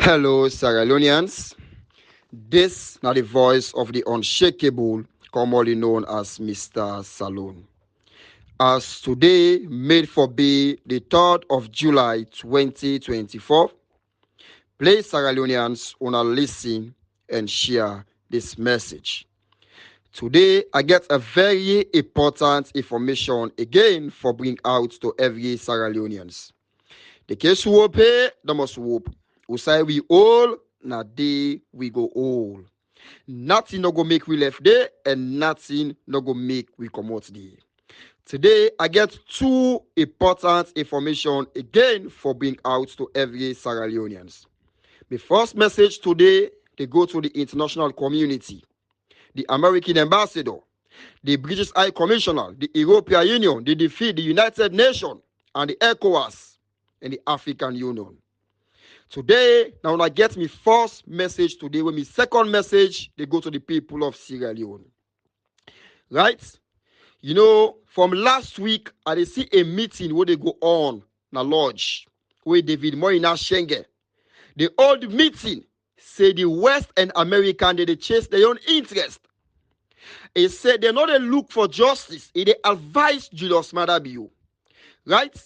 Hello, Sierra Leoneans. This is the voice of the unshakable, commonly known as Mrsta Salone. As today made for be the 3rd of July 2024, please Sierra Leoneans wanna listen and share this message. Today I get a very important information again for bring out to every Sierra Leoneans. The case whoop, the must whoop. We say we all, na day we go all. Nothing no go make we left there, and nothing no go make we come out there. Today, I get two important information again for bring out to every Sierra Leoneans. The first message today, they go to the international community, the American ambassador, the British High Commissioner, the European Union, the defeat, the United Nations, and the ECOWAS, and the African Union. Today, now when I get my first message today, when my second message, they go to the people of Sierra Leone. Right? You know, from last week, I see a meeting where they go on in a lodge, where David Moyina Shenge. The old meeting say the West and American, they chase their own interest. It said they not look for justice. They advise Julius Maada Bio. Right?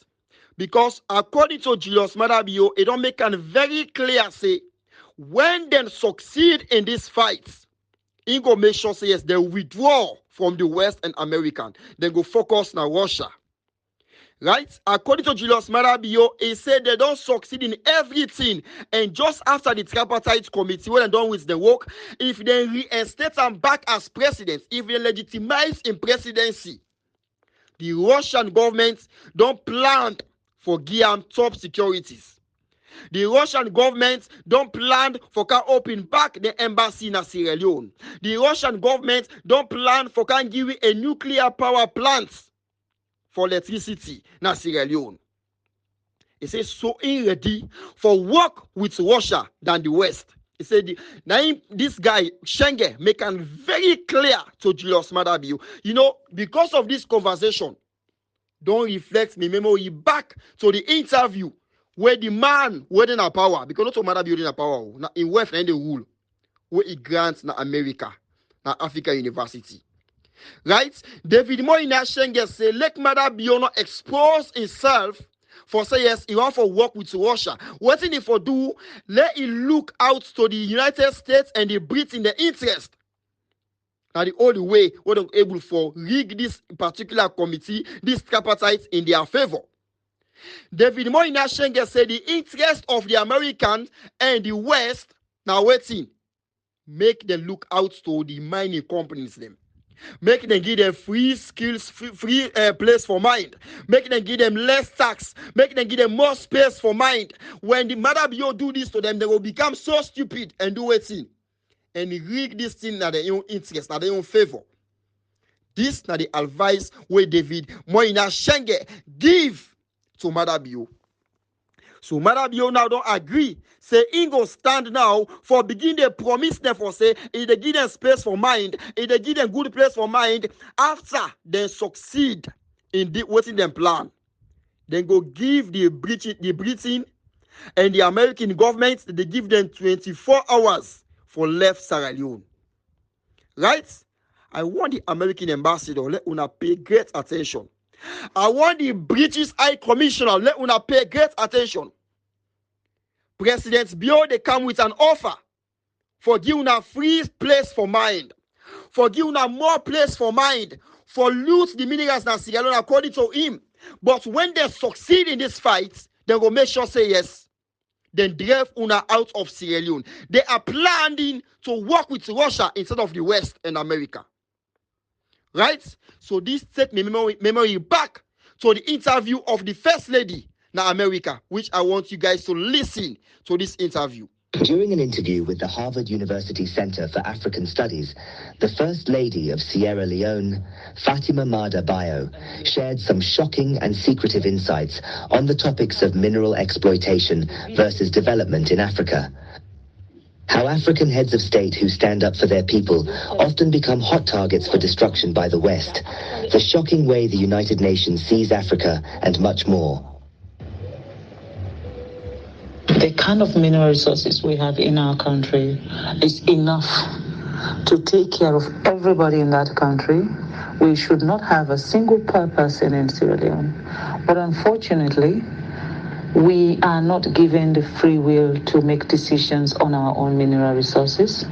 Because according to Julius Maada Bio, it don't make it very clear, say, when they succeed in this fight, he go make sure, say, yes, they withdraw from the West and American. Then go focus on Russia. Right? According to Julius Maada Bio, he said they don't succeed in everything. And just after the tripartite committee, when they're done with the work, if they reinstate them back as president, if they legitimize in presidency, the Russian government don't plan for Guam top securities. The Russian government don't plan for can open back the embassy in Sierra Leone. The Russian government don't plan for can give a nuclear power plant for electricity in Sierra Leone. It says so ready for work with Russia than the West. He said, this guy, Shenge, make it very clear to Julius Maada Bio. You know, because of this conversation, don't reflect my memory back to the interview where the man holding a power, because not Maada Bio holding a power, in West and the rule, where he grants na America, na Africa University. Right? David Moyina Shenge say, let Maada Bio not expose himself for say yes, he want for work with Russia. What he for do, let him look out to the United States and the Britain the interest. Now the only way we're able for rig this particular committee, this tripartite in their favor. David Moyina Shenge said the interest of the Americans and the West now waiting. Make them look out to the mining companies them. Make them give them free skills, free place for mind. Make them give them less tax. Make them give them more space for mind. When the Maada Bio do this to them, they will become so stupid and do waiting. And rig this thing at their own interest, at their own favor. This na the advice where David Moyina Shenge give to Maada Bio. So Maada Bio now don't agree. Say he go stand now for begin they promise them for say if they give them space for mind, if they give them good place for mind, after they succeed in what's in them plan, then go give the Britain and the American government, they give them 24 hours for left Sierra Leone. Right? I want the American ambassador, let una pay great attention. I want the British High Commissioner, let una pay great attention. President Bio, they come with an offer for give una free place for mind, for give una more place for mind, for loot the minerals in Sierra Leone according to him. But when they succeed in this fight, they will make sure say yes. Then drive una out of Sierra Leone. They are planning to work with Russia instead of the West and America. Right? So this take me memory back to the interview of the First Lady in America, which I want you guys to listen to this interview. During an interview with the Harvard University Center for African Studies, the First Lady of Sierra Leone, Fatima Maada Bio, shared some shocking and secretive insights on the topics of mineral exploitation versus development in Africa. How African heads of state who stand up for their people often become hot targets for destruction by the West, the shocking way the United Nations sees Africa, and much more. The kind of mineral resources we have in our country is enough to take care of everybody in that country. We should not have a single poor person in Sierra Leone. But unfortunately, we are not given the free will to make decisions on our own mineral resources.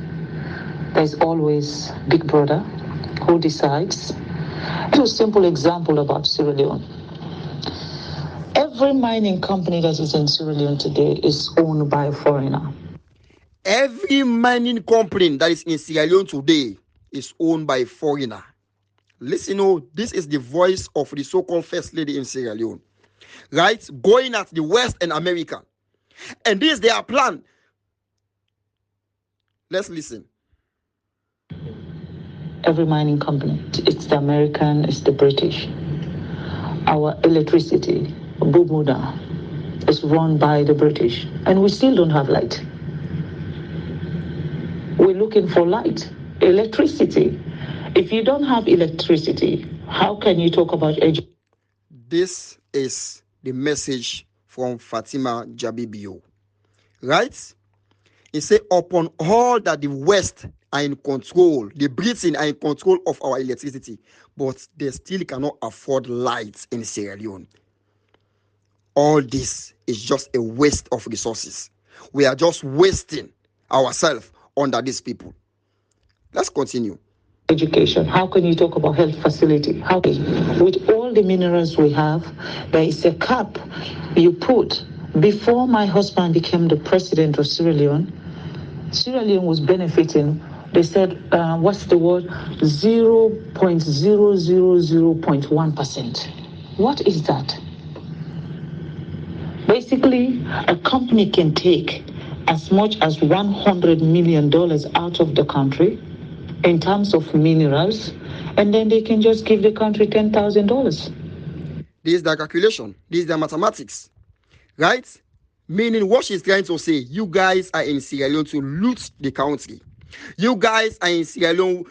There's always Big Brother who decides. A simple example about Sierra Leone. Every mining company that is in Sierra Leone today is owned by a foreigner. Every mining company that is in Sierra Leone today is owned by a foreigner. Listen, this is the voice of the so-called first lady in Sierra Leone, right? Going at the West and America. And this is their plan. Let's listen. Every mining company, it's the American, it's the British. Our electricity, Bumuda, is run by the British, and we still don't have light. We're looking for light, electricity. If you don't have electricity, how can you talk about education? This is the message from Fatima Jabibio, right? He said, upon all that the West are in control, the Britain are in control of our electricity, but they still cannot afford lights in Sierra Leone. All this is just a waste of resources. We are just wasting ourselves under these people. Let's continue. Education. How can you talk about health facility? How with all the minerals we have, there is a cap you put. Before my husband became the president of Sierra Leone was benefiting. They said, what's the word? 0.000.1%. What is that? Basically, a company can take as much as $100 million out of the country in terms of minerals, and then they can just give the country $10,000. This is the calculation. This is the mathematics, right? Meaning what she's trying to say, you guys are in Sierra Leone to loot the country. You guys are in Sierra Leone.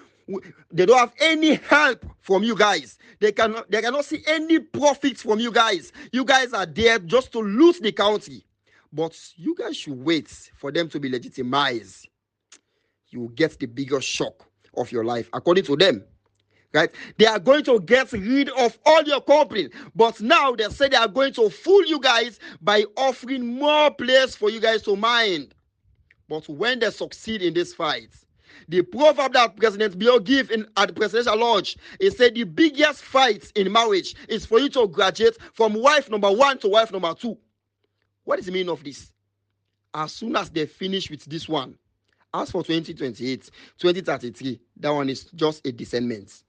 They don't have any help from you guys. They cannot see any profit from you guys. You guys are there just to loot the country. But you guys should wait for them to be legitimized. You will get the biggest shock of your life, according to them. Right? They are going to get rid of all your company, but now they say they are going to fool you guys by offering more place for you guys to mine. But when they succeed in this fight, the proverb that President Bill gave at the presidential lodge, he said the biggest fight in marriage is for you to graduate from wife number 1 to wife number 2. What is the meaning of this? As soon as they finish with this one, as for 2028, 2033, that one is just a descendant.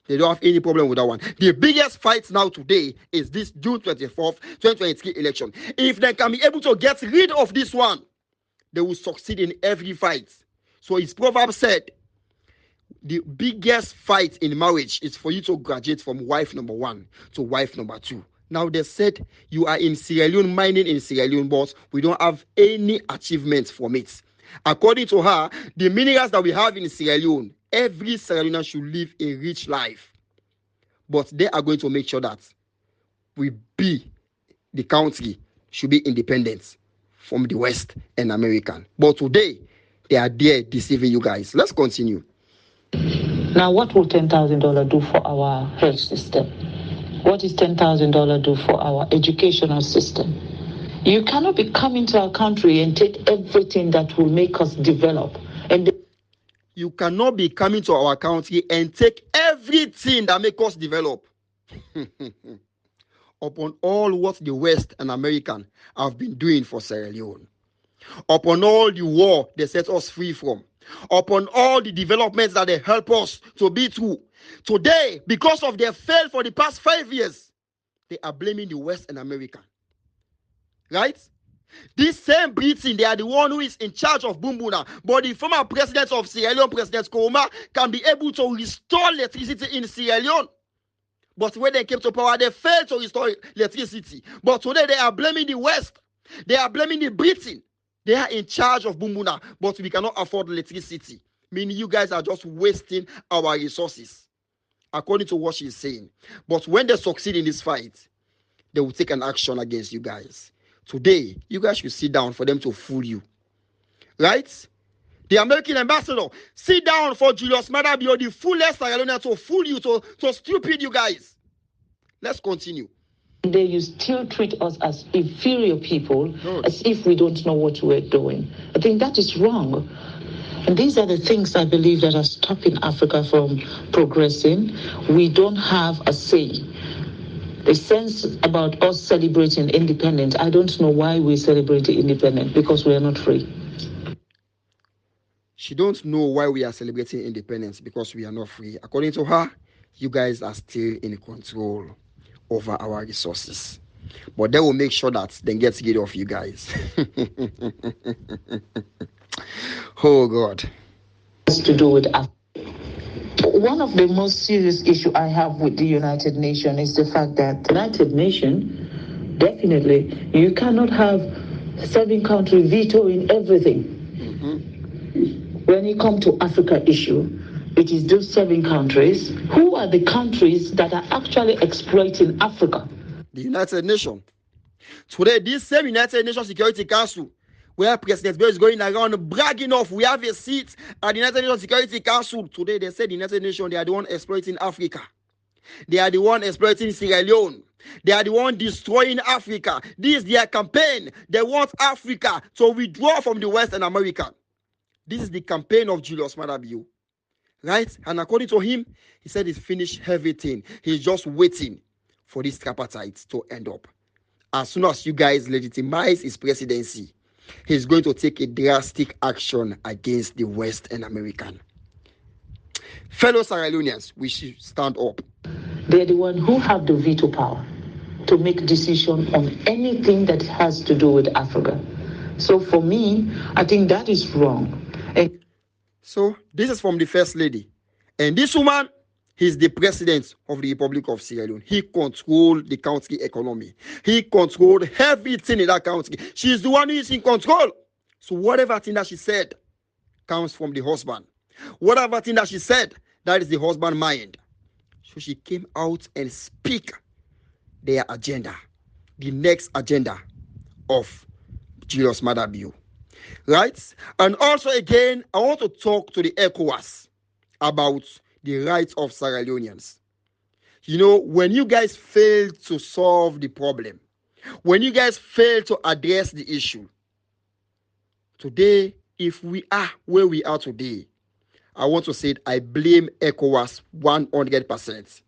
They don't have any problem with that one. The biggest fight now today is this June 24th, 2023 election. If they can be able to get rid of this one, they will succeed in every fight. So his proverb said, the biggest fight in marriage is for you to graduate from wife number 1 to wife number 2. Now they said you are in Sierra Leone, mining in Sierra Leone, but we don't have any achievements from it. According to her, the minerals that we have in Sierra Leone, every Sierra Leonean should live a rich life. But they are going to make sure that the country should be independent from the West and American. But today, they are there deceiving you guys. Let's continue. Now, what will $10,000 do for our health system? What does $10,000 do for our educational system? You cannot be coming to our country and take everything that will make us develop. You cannot be coming to our country and take everything that makes us develop. Upon all what the West and American have been doing for Sierra Leone, upon all the war they set us free from, upon all the developments that they help us to be through, today, because of their fail for the past 5 years, they are blaming the West and American. Right? This same Britain, they are the one who is in charge of Bumbuna. But the former president of Sierra Leone, President Koroma, can be able to restore electricity in Sierra Leone. But when they came to power, they failed to restore electricity. But today they are blaming the West. They are blaming the Britain. They are in charge of Bumbuna, but we cannot afford electricity. Meaning you guys are just wasting our resources, according to what she's saying. But when they succeed in this fight, they will take an action against you guys. Today, you guys should sit down for them to fool you. Right? The American ambassador, sit down for Julius Maada Bio, the fullest Sierra Leonean, to fool you, to stupid you guys. Let's continue. They you still treat us as inferior people, as if we don't know what we're doing. I think that is wrong. And these are the things I believe that are stopping Africa from progressing. We don't have a say. The sense about us celebrating independence, I don't know why we celebrate independence, because we are not free. She don't know why we are celebrating independence, because we are not free. According to her, you guys are still in control over our resources. But they will make sure that they get rid of you guys. Oh God. Has to do with Africa. One of the most serious issues I have with the United Nations is the fact that the United Nations, definitely, you cannot have 7 countries vetoing everything. When it comes to Africa issue, it is those 7 countries. Who are the countries that are actually exploiting Africa? The United Nations. Today, this same United Nations Security Council, where President Bill is going around bragging off, we have a seat at the United Nations Security Council. Today, they said the United Nations, they are the one exploiting Africa. They are the one exploiting Sierra Leone. They are the one destroying Africa. This is their campaign. They want Africa to withdraw from the West and America. This is the campaign of Julius Maada Bio. Right? And according to him, he said he's finished everything. He's just waiting for this tripartite to end up. As soon as you guys legitimize his presidency, he's going to take a drastic action against the West and American. Fellow Sierra Leoneans, we should stand up. They're the ones who have the veto power to make decision on anything that has to do with Africa. So for me, I think that is wrong. So this is from the First Lady. And this woman, he's the president of the Republic of Sierra Leone. He controlled the country economy. He controlled everything in that country. She's the one who is in control. So whatever thing that she said comes from the husband. Whatever thing that she said, that is the husband's mind. So she came out and speak their agenda, the next agenda of Julius Maada Bio. Right? And also again, I want to talk to the ECOWAS about the rights of Sierra Leoneans. You know, when you guys fail to solve the problem, when you guys fail to address the issue, today, if we are where we are today, I want to say it, I blame ECOWAS 100%.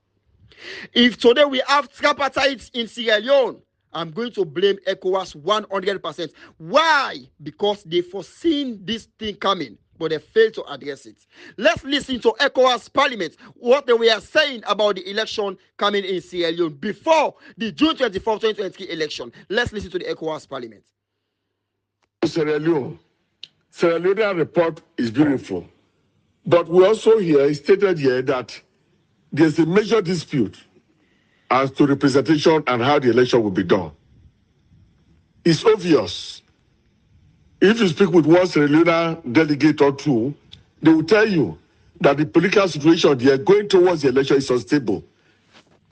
If today we have tripartite in Sierra Leone, I'm going to blame ECOWAS 100%. Why? Because they foreseen this thing coming, but they failed to address it. Let's listen to ECOWAS Parliament, what they were saying about the election coming in Sierra Leone before the June 24, 2023 election. Let's listen to the ECOWAS Parliament. Sierra Leone. Sierra Leone report is beautiful. But we also hear, stated here, that there's a major dispute as to representation and how the election will be done. It's obvious. If you speak with one Sierra Leone delegate or two, they will tell you that the political situation they are going towards the election is unstable.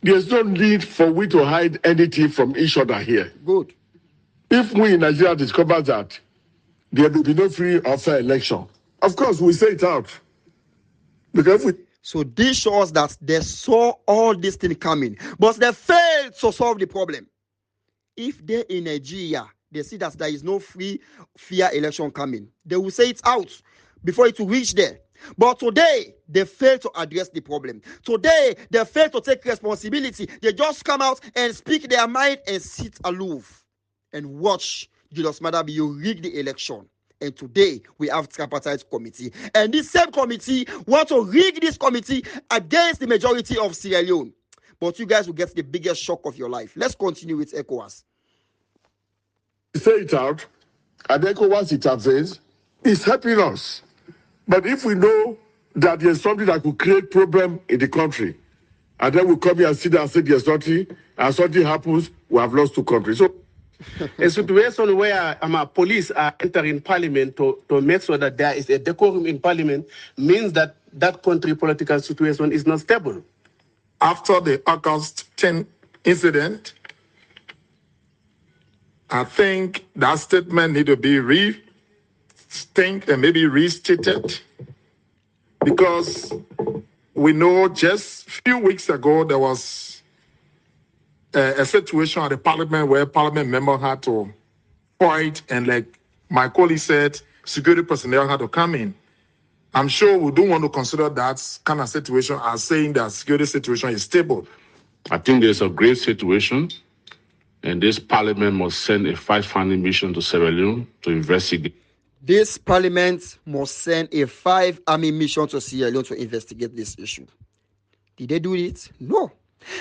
There's no need for we to hide anything from each other here. Good. If we in Nigeria discover that there will be no free or fair election, of course we say it out. Because so this shows that they saw all this thing coming, but they failed to solve the problem. If they're in Nigeria, they see that there is no free, fair election coming, they will say it out before it will reach there. But today, they fail to address the problem. Today, they fail to take responsibility. They just come out and speak their mind and sit aloof and watch Julius Maada Bio rig the election. And today, we have tripartite committee. And this same committee want to rig this committee against the majority of Sierra Leone. But you guys will get the biggest shock of your life. Let's continue with ECOWAS. Say it out, and ECOWAS intervenes, it's helping us. But if we know that there's something that could create problem in the country, and then we come here and sit there and say there's nothing, and something happens, we have lost 2 countries. So a situation where police are entering parliament to make sure that there is a decorum in parliament means that that country political situation is not stable. After the August 10 incident, I think that statement need to be rethink and maybe restated, because we know just a few weeks ago there was a situation at the parliament where parliament member had to fight, and like my colleague said, security personnel had to come in. I'm sure we don't want to consider that kind of situation as saying that security situation is stable. I think there's a grave situation, and this parliament must send a fact-finding mission to Sierra Leone to investigate. This parliament must send a 5-army mission to Sierra Leone to investigate this issue. Did they do it? No.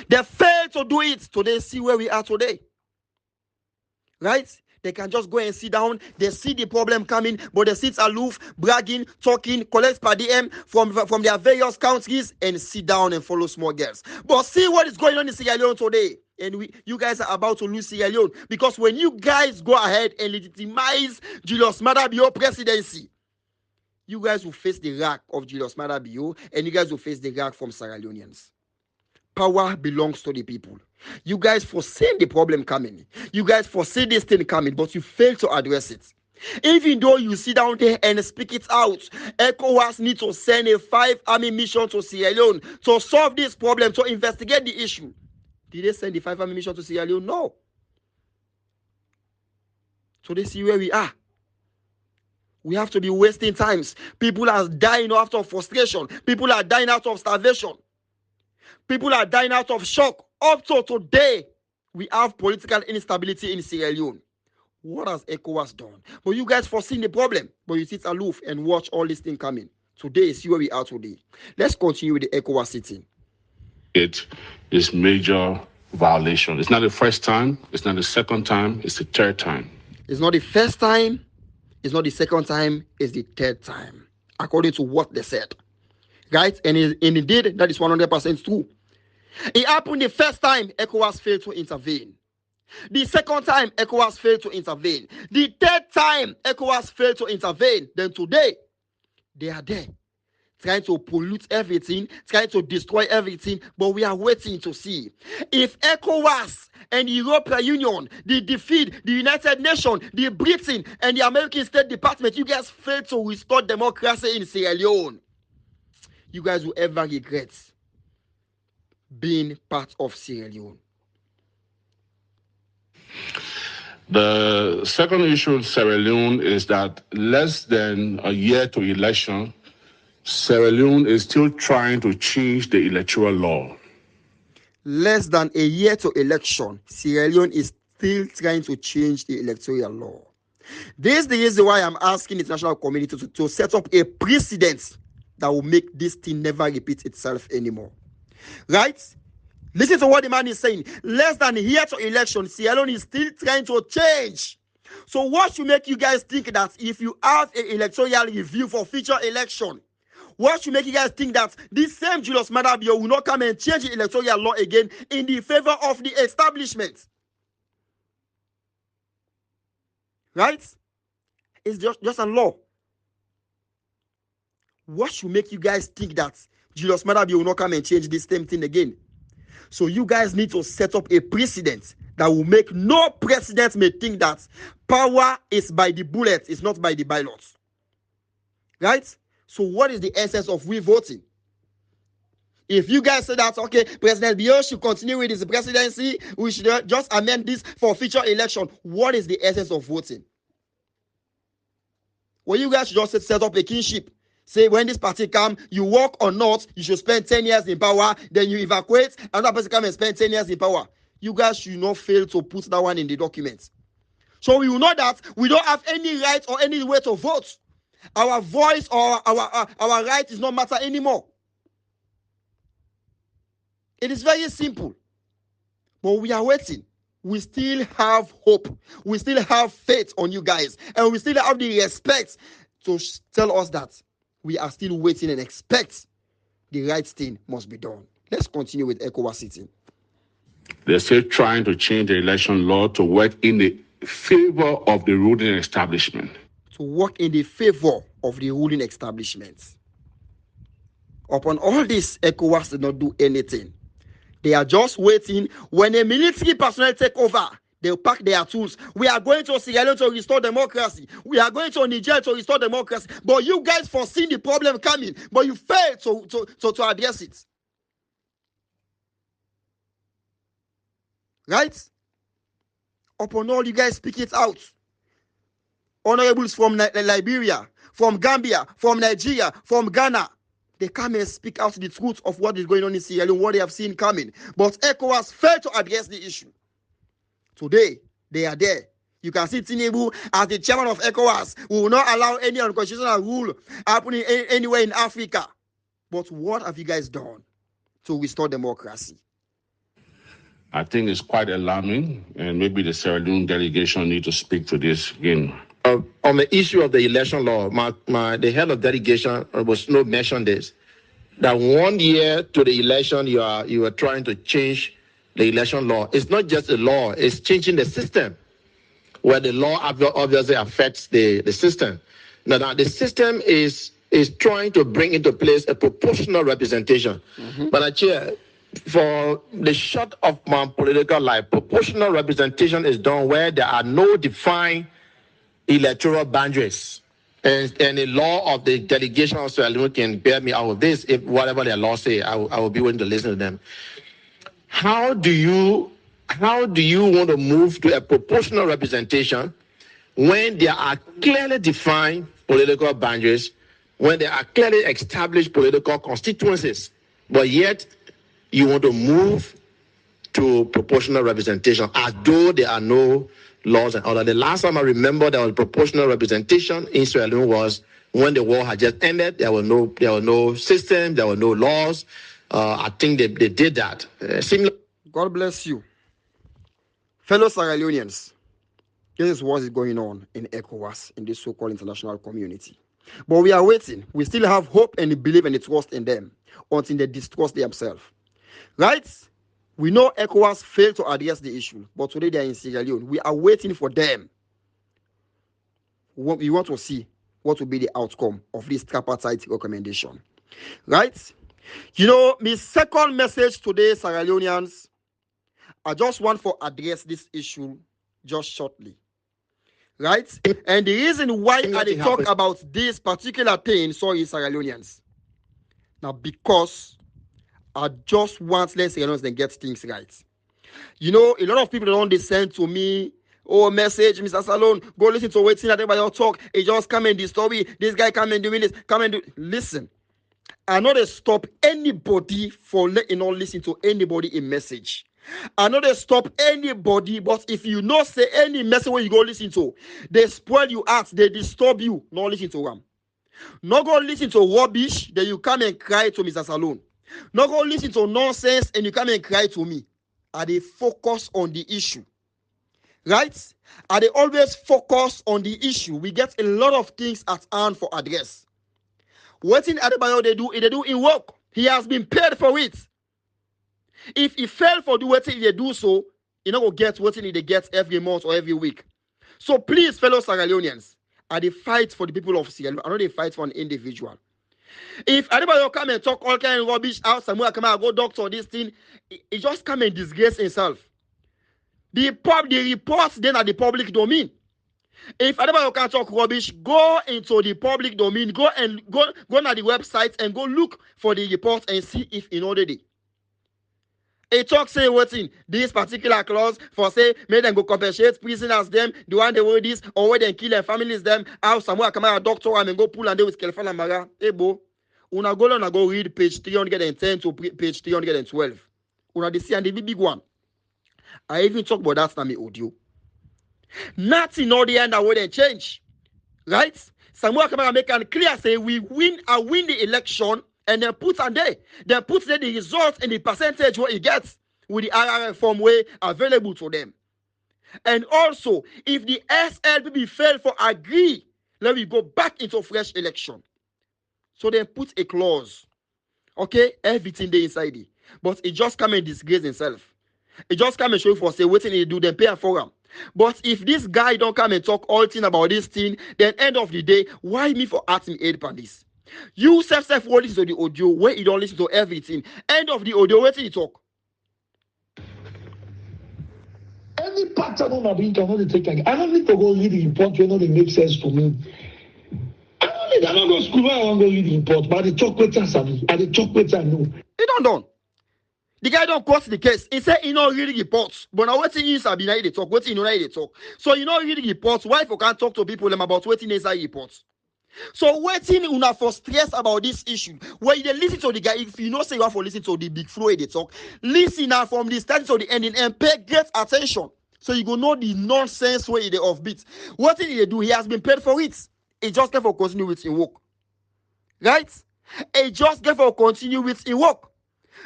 They failed to do it. Today, see where we are today. Right? They can just go and sit down. They see the problem coming, but they sit aloof, bragging, talking, collect per diem from their various countries and sit down and follow small girls. But see what is going on in Sierra Leone today. And you guys are about to lose Sierra Leone, because when you guys go ahead and legitimize Julius Maada Bio presidency, you guys will face the wrath of Julius Maada Bio, and you guys will face the wrath from Sierra Leoneans. Power belongs to the people. You guys foreseen the problem coming. You guys foresee this thing coming, but you fail to address it. Even though you sit down there and speak it out, ECOWAS needs to send a 5-army mission to Sierra Leone to solve this problem, to investigate the issue. Did they send the 5-army mission to Sierra Leone? No. So they see where we are. We have to be wasting times. People are dying out of frustration. People are dying out of starvation. People are dying out of shock. Up to today, we have political instability in Sierra Leone. What has ECOWAS done? But you guys foreseen the problem, but you sit aloof and watch all this thing coming. Today, see where we are today. Let's continue with the ECOWAS sitting. It is major violation. It's not the first time. It's not the second time. It's the third time. It's not the first time. It's not the second time. It's the third time, according to what they said. Right? And indeed, that is 100% true. It happened the first time, ECOWAS failed to intervene. The second time, ECOWAS failed to intervene. The third time, ECOWAS failed to intervene. Then today, they are there, trying to pollute everything, trying to destroy everything, but we are waiting to see. If ECOWAS and the European Union, the defeat, the United Nations, the Britain, and the American State Department, you guys fail to restore democracy in Sierra Leone, you guys will ever regret being part of Sierra Leone. The second issue in Sierra Leone is that less than a year to election, Sierra Leone is still trying to change the electoral law. Less than a year to election, Sierra Leone is still trying to change the electoral law. This is the reason why I'm asking the international community to set up a precedent that will make this thing never repeat itself anymore. Right? Listen to what the man is saying. Less than a year to election, Sierra Leone is still trying to change. So what should make you guys think that if you have an electoral review for future election, what should make you guys think that this same Julius Maada Bio will not come and change the electoral law again in the favor of the establishment? Right? It's just a law. What should make you guys think that Julius Maada Bio will not come and change this same thing again? So you guys need to set up a precedent that will make no president may think that power is by the bullet, it's not by the ballot. Right? So what is the essence of we voting? If you guys say that, okay, President Bio should continue with his presidency, we should just amend this for future election, what is the essence of voting? Well, you guys should just set up a kinship. Say when this party come, you work or not, you should spend 10 years in power, then you evacuate, another person come and spend 10 years in power. You guys should not fail to put that one in the document. So we will know that we don't have any right or any way to vote. Our voice or our right is not matter anymore. It is very simple. But we are waiting. We still have hope. We still have faith on you guys. And we still have the respect to tell us that we are still waiting and expect the right thing must be done. Let's continue with ECOWAS sitting. They're still trying to change the election law to work in the favor of the ruling establishment. To work in the favor of the ruling establishment. Upon all this, ECOWAS did not do anything. They are just waiting when a military personnel take over. They'll pack their tools. We are going to Sierra Leone to restore democracy. We are going to Niger to restore democracy. But you guys foreseen the problem coming, but you failed to address it. Right? Upon all, you guys speak it out. Honorables from Liberia, from Gambia, from Nigeria, from Ghana, they come and speak out the truth of what is going on in Sierra Leone, what they have seen coming. But ECOWAS failed to address the issue. Today, they are there. You can see Tinubu as the chairman of ECOWAS who will not allow any unconstitutional rule happening anywhere in Africa. But what have you guys done to restore democracy? I think it's quite alarming, and maybe the Sierra Leone delegation need to speak to this again. On the issue of the election law, the head of delegation was no mentioned this, that 1 year to the election, you are trying to change the election law. It's not just a law, it's changing the system, where the law obviously affects the system. Now the system is trying to bring into place a proportional representation. But Chair, for the short of my political life, proportional representation is done where there are no defined electoral boundaries. And the law of the delegation of Sierra Leone can bear me out of this. If whatever their law say, I will be willing to listen to them. How do you want to move to a proportional representation when there are clearly defined political boundaries, when there are clearly established political constituencies, but yet you want to move to proportional representation as though there are no laws and order? The last time I remember there was proportional representation in Sierra Leone was when the war had just ended. There were no system, there were no laws. I think they did that. Similar. God bless you. Fellow Sierra Leoneans, this is what is going on in ECOWAS, in this so-called international community. But we are waiting. We still have hope and belief and trust in them until they distrust themselves. Right? We know ECOWAS failed to address the issue, but today they are in Sierra Leone. We are waiting for them. We want to see what will be the outcome of this tripartite recommendation. Right? You know, my second message today, Sierra Leoneans, I just want to address this issue just shortly. Right? And the reason why I talk about this particular thing, sorry, Sierra Leoneans, now because I just want less Sierra Leoneans than get things right. You know, a lot of people don't listen to me. Oh, message, Mr. Salone, go listen to waiting at everybody talk. It just come and disturb me. This guy come and do this, come and do. Listen, I know they stop anybody for letting not listen to anybody in message. I know they stop anybody, but if you not say any message where you go listen to, they spoil you out, they disturb you, not listen to them. Not go listen to rubbish, then you come and cry to Mr. Salone. Not go listen to nonsense and you come and cry to me. Are they focus on the issue? Right? Are they always focus on the issue? We get a lot of things at hand for address. What in Adebayo they do in work. He has been paid for it. If he fail for do what they do so, you know, get what they get every month or every week. So please, fellow Sierra Leoneans, are they fight for the people of Sierra Leone? I know they fight for an individual. If anybody come and talk all kind of rubbish out, somewhere come and go doctor this thing, he just come and disgrace himself. The reports then are the public domain. If anybody can talk rubbish, go into the public domain, go on the website and go look for the report and see if in order they. A talk say what's in this particular clause for say make them go compensate prisoners them, the one they will this, or where they kill their families them, how somewhere come out a doctor and go pull and they with Kelfan and Maga. Hey bo, una go read page 310 to page 312. Una see and the big one. I even talk about that in my audio. Nothing all the end that wouldn't change. Right? Somewhere come out make it clear say we win the election. And then put on there. Then put there the results and the percentage what he gets with the RRF form way available to them. And also, if the SLPB fail for agree, let me go back into fresh election. So then put a clause. Okay? Everything there inside it. But it just come and disgrace himself. It just come and show for say what he do, then pay for him. But if this guy don't come and talk all thing about this thing, then end of the day, why me for asking aid on this? You self listen to the audio where you don't listen to everything. End of the audio, where till you talk. any pattern on a cannot take again. I don't need to go read the report when it makes sense to me. I don't go school where I want to go read the report, but the chocolate I know. He don't done. The guy don't quote the case. He said he not reading reports. But now what he is Sabi na they talk, what he know they talk. So you not reading reports. Why if you can't talk to people them about what he inside reports? So waiting una for stress about this issue. Where you listen to the guy, if you know say you have to listen to the big flow they talk, listen now from the start to the ending and pay great attention. So you go know the nonsense way they offbeat. What did he do? He has been paid for it. He just get for continue with his work. Right? He just get for continue with his work.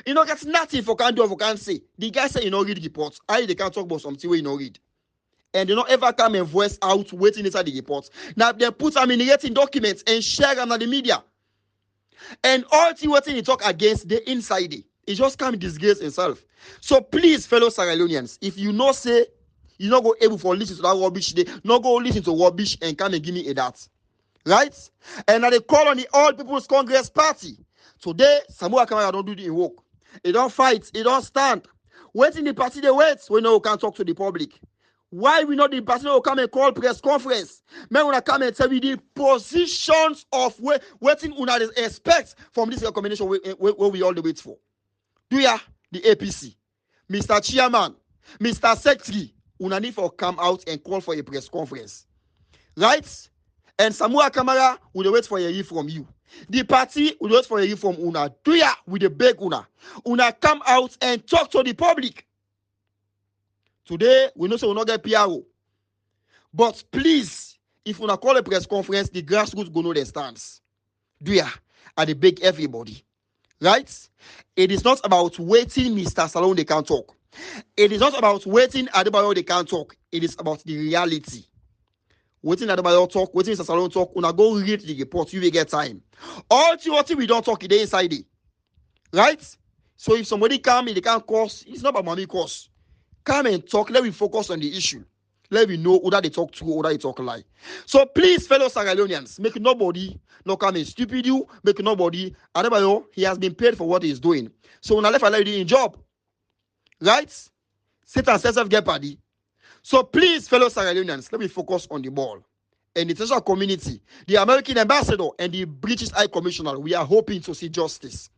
You know, that's nothing for can do or for can say. The guy say you know read reports. They can't talk about something where you know read. And they don't ever come and voice out waiting inside the reports. Now they put them in written documents and share them on the media. And all the waiting he talk against the inside it. He just come disgrace himself. So please, fellow Sierra Leoneans, if you know say you not go able for listen to that rubbish, they not go listen to rubbish and come and give me a that. Right? And now they call on the All People's Congress Party. Today, Samoa Kamara don't do the work. He don't fight. He don't stand. Waiting the party they wait. We know we can't talk to the public. Why we not the person who come and call press conference? Men wanna come and tell me the positions of waiting una expect from this recommendation where we all the wait for. Do ya the APC, Mr. Chairman, Mr. Secretary, una need for come out and call for a press conference, right? And Samoa Kamara will wait for a hear from you. The party will wait for a hear from una. Do ya with the beg una? Una come out and talk to the public. Today, we know so we'll not get PRO. But please, if we call a press conference, the grassroots go know their stance. Do ya? And they beg everybody. Right? It is not about waiting Mr. Salone they can't talk. It is not about waiting Adebayo they can't talk. It is about the reality. Waiting Adebayo talk, waiting Mr. Salone talk, una go read the report, you will get time. All the we don't talk, it inside it. Right? So if somebody come, they can't cause, it's not about money cause. Come and talk. Let me focus on the issue. Let me know whether they talk true or whether they talk lie. So please, fellow Sierra Leoneans, make nobody no come and stupid you. Make nobody. Adebayo, he has been paid for what he's doing. So when I left a lady in job, right? Satan says get party. So please, fellow Sierra Leoneans, let me focus on the ball. And the international community, the American ambassador and the British High Commissioner, we are hoping to see justice.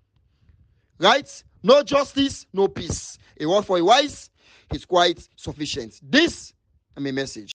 Right? No justice, no peace. A word for a wise is quite sufficient. This is my message.